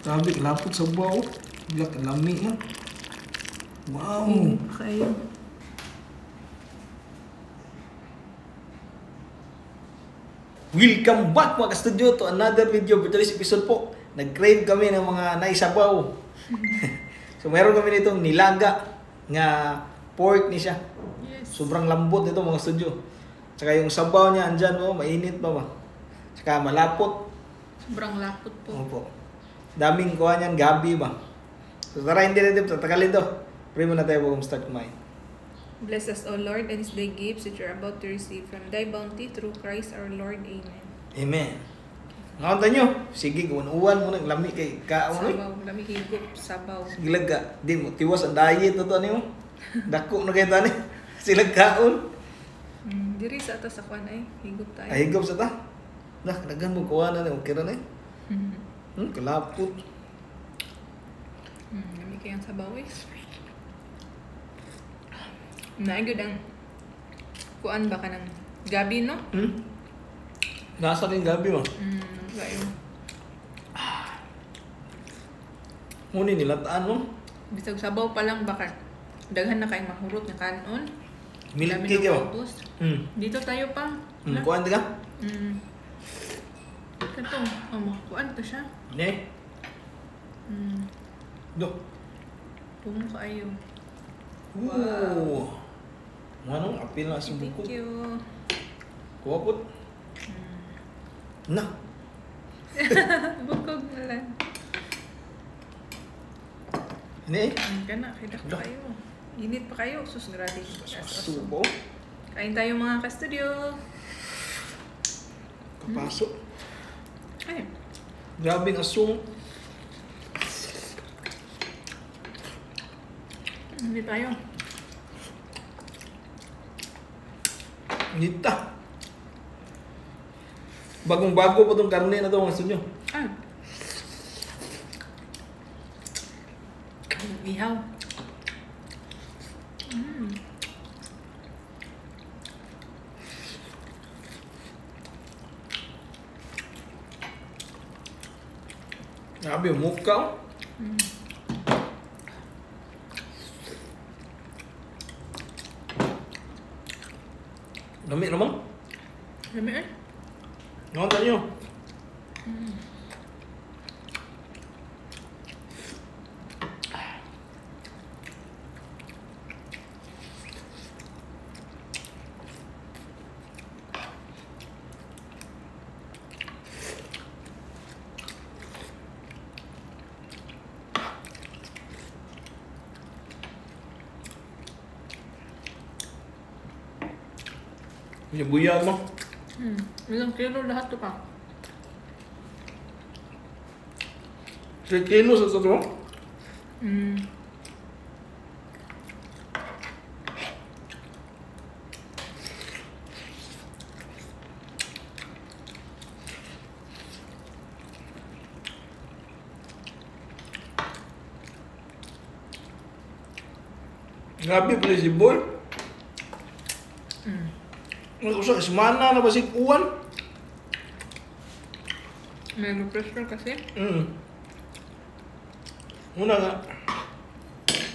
Grabe, lapot sa baw. Bilak, lami yan. Wow. Kayo. Welcome back mga ka-studio to another video. For today's episode po, nag-crave kami ng mga naisabaw. So meron kami nitong nilaga nga pork ni siya. Yes. Sobrang lambot nito mga studio. Tsaka yung sabaw niya andyan, oh, mainit pa ba? Tsaka malapot. Sobrang lapot po. Opo. Daming kuha niyan, gabi ba? So tara, hindi natin tatagalin to. Pray muna tayo bago start kumain. Bless us, O Lord, and this day gifts that you're about to receive from thy bounty through Christ our Lord. Amen. Amen. Nakanta nyo, sige, uwan mo ng lami kay kaon. Sabaw, lamig higop, sabaw. Gilag ka, di mo, tiwas ang diet na to ano mo. Dako na kayo tani. Sila kaon. Diri sa atas ako ay higop tayo. Ay, higop sa ta. Daghan mo kuha na, okay na eh. Kalapot. Lamig kayang sabaw eh. Naagod ang kuan ba ka ng gabi, no? Nasa rin gabi mo. Gayo. Muni nilataan mo. Bisag sabaw pa lang baka daghan na kayong mahurot nga kanon. Milk Dami cake ng yun. ubos. Dito tayo pa. Kuhaan ka? Ito, kuan to siya. Ne? Do. Pumo kaayo. Wow. Manong apil na sa buko. Thank you. Kuha po. Na. Bukog na lang. Ne? Kana, kaya pa kayo. Init pa kayo. Sus, grabe. Subo. Kain tayo mga ka-studio. Kapasok. Ay, Grabe ang asong. hindi tayo. Nita. Bagong-bago pa itong karne na ito mga sunyo. Ah. Ihaw. Grabe yung mukha. Dami naman. Dami eh. Nakanta nyo. Yung buya mo. Ilang kilo lahat to pa. 3 kilos sa ito. Grabe pala si Boy. Usah semana na basig uwan. May pressure kasi. Una nga.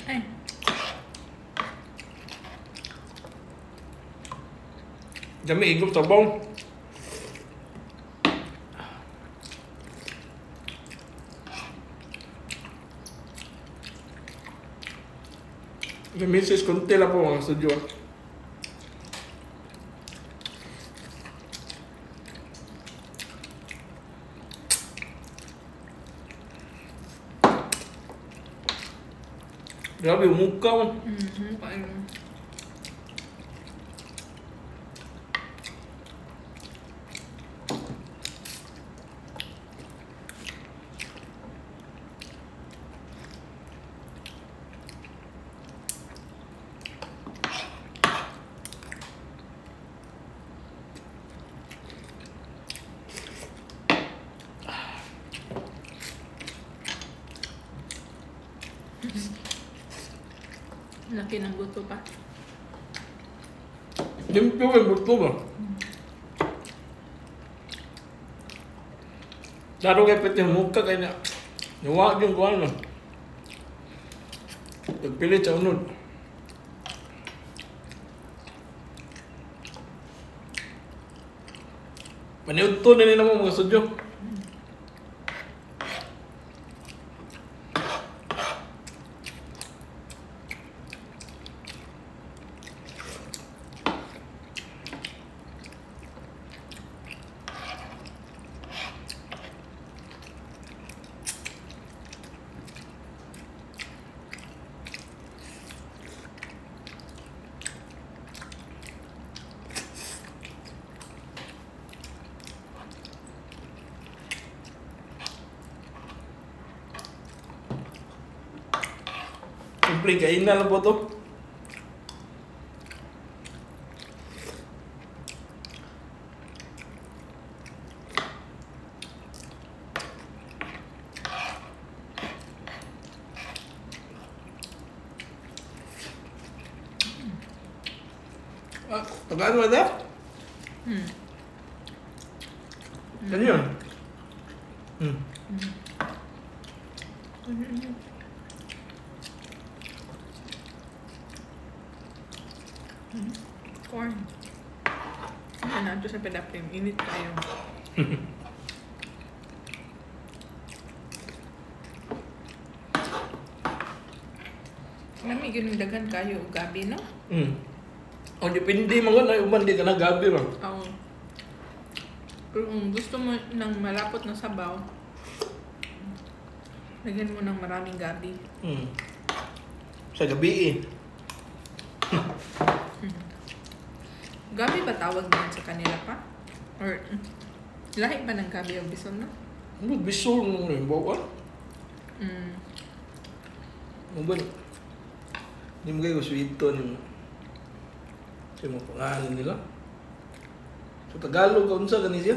Ay. Dami igop tabong. Yung misis konti lang po mga studio. Grabe yung mukha mo. Paano? Laki ng guto pa. Limpyo yung buto ba? Laro kayo pati yung mukha kaya Nawa yung kuhan no. Nagpilit sa unod. Paniud to na nila mo mga sudyo. Simple kain na lang po to. Ah, tagaan mo na? Ano yun? Corn. Ano na ito sa pedaprim. Init tayo. Alam mo, dagan kayo o gabi, no? O depende mga na uman di ka na gabi ron. Oo. Pero kung gusto mo ng malapot na sabaw, lagyan mo ng maraming gabi. Sa gabi eh. Gabi ba tawag din sa kanila pa? Or lahi ba ng gabi o bison na? Ano bisol mo rin bawa? Ano ba? Hindi mo kayo sweeto ni sa mga pangalan nila. Sa Tagalog, kaunsa ganis siya?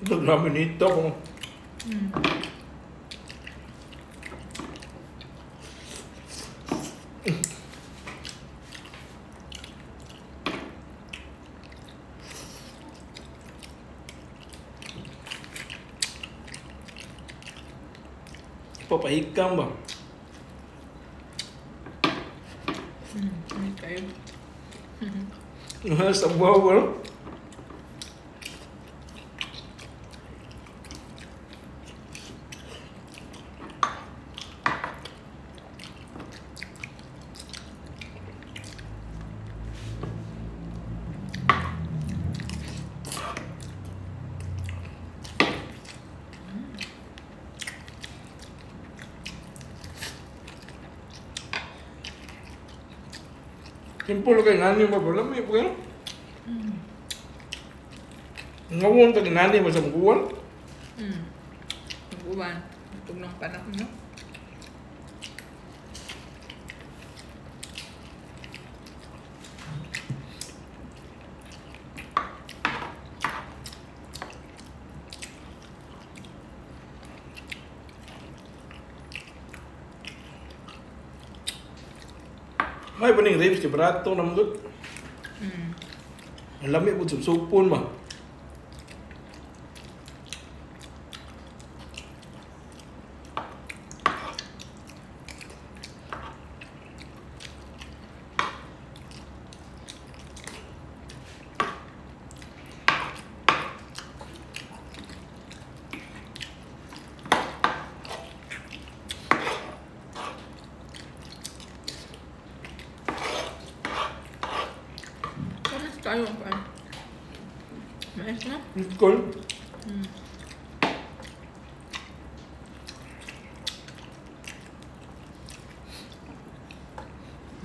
Ito namin ito kung papahikam ba? Init kayo. Sa buhaw ba? Simple kay nani mo pala may pala. Ngawon kay nani mo sa muguan. Uban. Itong ng panahon, no? May paning ribs kay barato naman gud. Ang lami po supon ba. Tayo pa. Mais na? Sweet corn. Mm.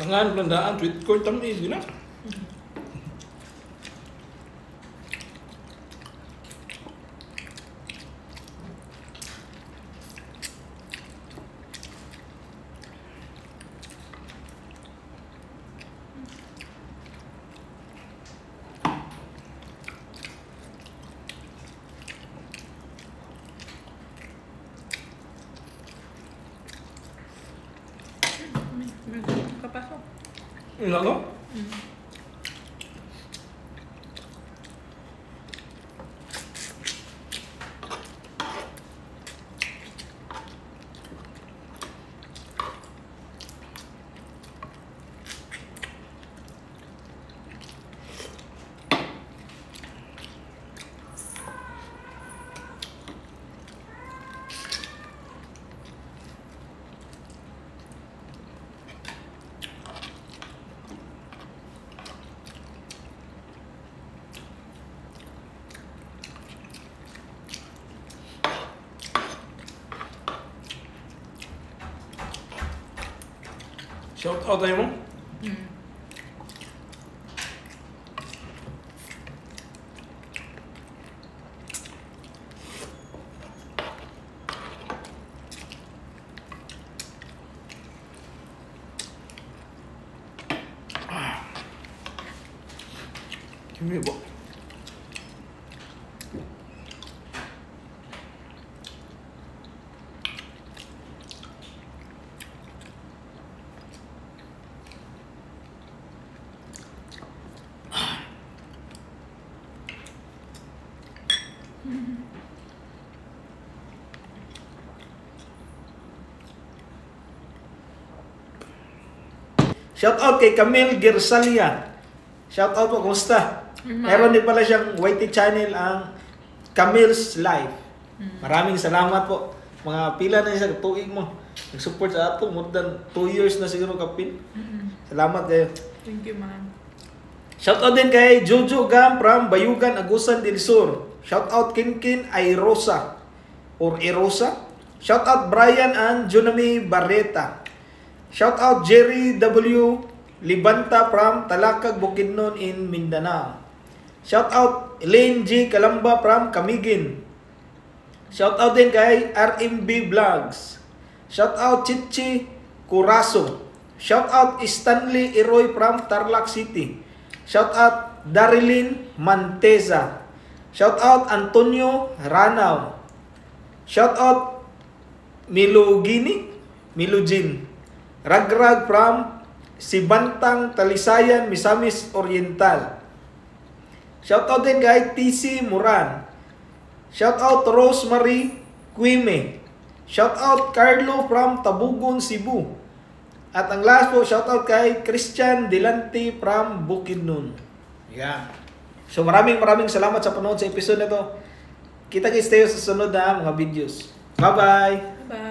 Mangan pelandaan sweet corn tamis gina. Kapasok. Enggak no? Mm. Shout out tayo mo. Mm. Kimi ba? Shout out kay Camille Gersalia. Shout out po, kumusta? Meron din pala siyang YT channel ang Camille's Life. Maraming salamat po. Mga pila na siya tuig mo. Nag-support sa ato, more than 2 years na siguro kapin. Salamat kayo. Thank you, ma'am. Shout out din kay Jojo Gam from Bayugan, Agusan del Sur. Shout out Kinkin Airosa or Erosa. Shout out Brian and Junami Barreta. Shout out Jerry W. Libanta from Talakag, Bukidnon in Mindanao. Shout out Elaine G. Kalamba from Camiguin. Shout out din kay RMB Vlogs. Shout out Chichi Curaso. Shout out Stanley Eroy from Tarlac City. Shout out Darilyn Manteza. Shout out Antonio Ranao. Shout out Milugin. Ragrag from Sibantang, Talisayan, Misamis Oriental. Shout out din kay TC Muran. Shout out Rosemary Quime. Shout out Carlo from Tabugon, Cebu. At ang last po, shout out kay Christian Delante from Bukidnon. Yeah. So maraming salamat sa panood sa episode na to. Kita-kits tayo sa sunod na mga videos. Bye-bye! Bye-bye.